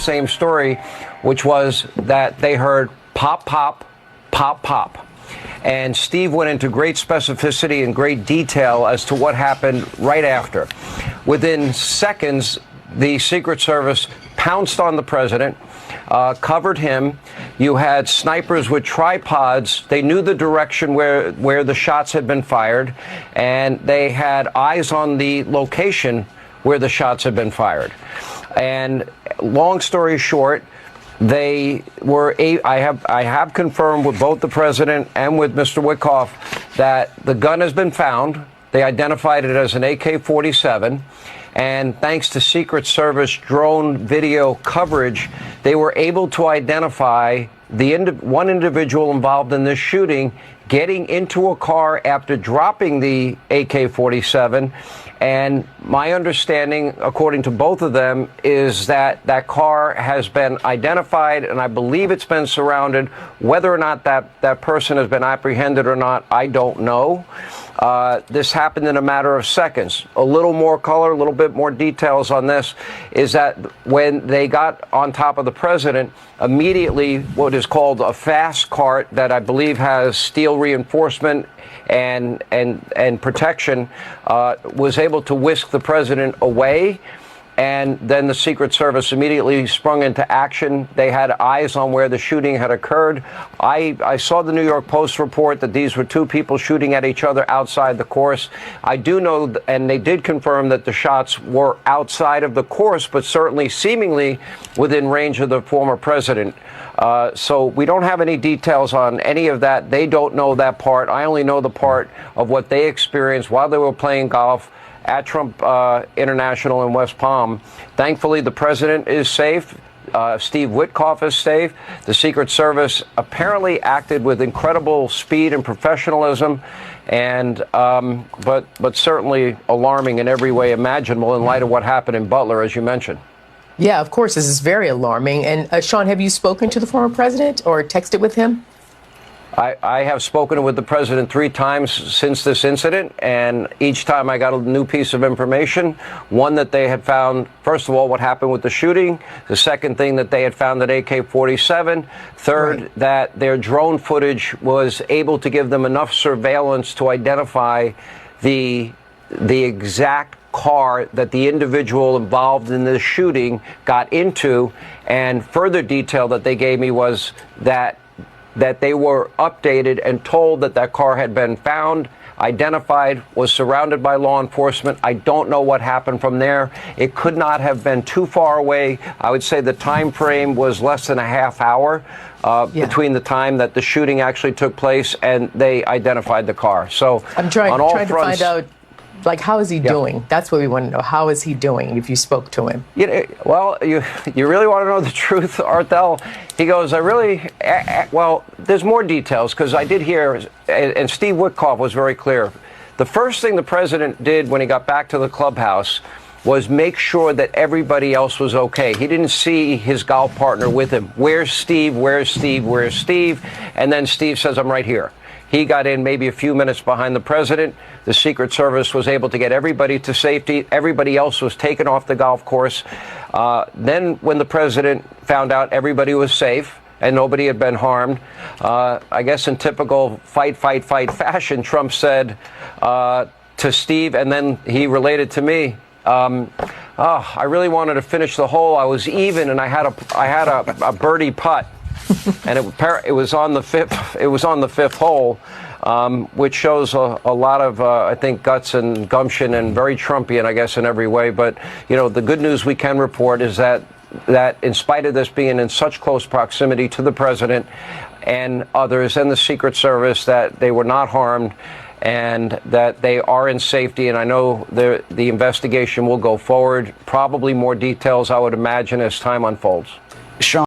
same story, which was that they heard pop, pop, pop, pop. And Steve went into great specificity and great detail as to what happened right after. Within seconds, the Secret Service pounced on the president, covered him. You had snipers with tripods. They knew the direction where the shots had been fired, and they had eyes on the location where the shots had been fired. And long story short, they were. I have confirmed with both the president and with Mr. Witkoff that the gun has been found. They identified it as an AK-47. And thanks to Secret Service drone video coverage, they were able to identify one individual involved in this shooting getting into a car after dropping the AK-47. And my understanding, according to both of them, is that that car has been identified, and I believe it's been surrounded. Whether or not that person has been apprehended or not, I don't know. This happened in a matter of seconds. A little more color, a little bit more details on this is that when they got on top of the president, immediately what is called a fast cart that I believe has steel reinforcement and protection was able to whisk the president away. And then the Secret Service immediately sprung into action. They had eyes on where the shooting had occurred. I saw the New York Post report that these were two people shooting at each other outside the course. I do know, and they did confirm, that the shots were outside of the course, but certainly seemingly within range of the former president. So we don't have any details on any of that. They don't know that part. I only know the part of what they experienced while they were playing golf at Trump International in West Palm. Thankfully, the president is safe. Steve Witkoff is safe. The Secret Service apparently acted with incredible speed and professionalism, and but certainly alarming in every way imaginable in light of what happened in Butler, as you mentioned. Yeah, of course, this is very alarming. And Sean, have you spoken to the former president or texted with him? I have spoken with the president 3 times since this incident, and each time I got a new piece of information. One, that they had found, first of all, what happened with the shooting. The second thing, that they had found an AK-47. Third, right, that their drone footage was able to give them enough surveillance to identify the exact car that the individual involved in this shooting got into. And further detail that they gave me was that they were updated and told that that car had been found, identified, was surrounded by law enforcement. I don't know what happened from there. It could not have been too far away. I would say the time frame was less than a half hour between the time that the shooting actually took place and they identified the car. So I'm trying to find out, like, how is he doing? That's what we want to know. How is he doing, if you spoke to him? Well, you really want to know the truth, Arthel? He goes, well, there's more details, because I did hear, and Steve Witkoff was very clear. The first thing the president did when he got back to the clubhouse was make sure that everybody else was okay. He didn't see his golf partner with him. Where's Steve? Where's Steve? Where's Steve? And then Steve says, I'm right here. He got in maybe a few minutes behind the president. The Secret Service was able to get everybody to safety. Everybody else was taken off the golf course. Then when the president found out everybody was safe and nobody had been harmed, I guess in typical fight fashion, Trump said to Steve, and then he related to me, I really wanted to finish the hole. I was even, and I had a birdie putt. And it was on the fifth hole, which shows a lot of, I think, guts and gumption, and very Trumpian, I guess, in every way. But, the good news we can report is that in spite of this being in such close proximity to the president and others and the Secret Service, that they were not harmed and that they are in safety. And I know the investigation will go forward. Probably more details, I would imagine, as time unfolds. Sean.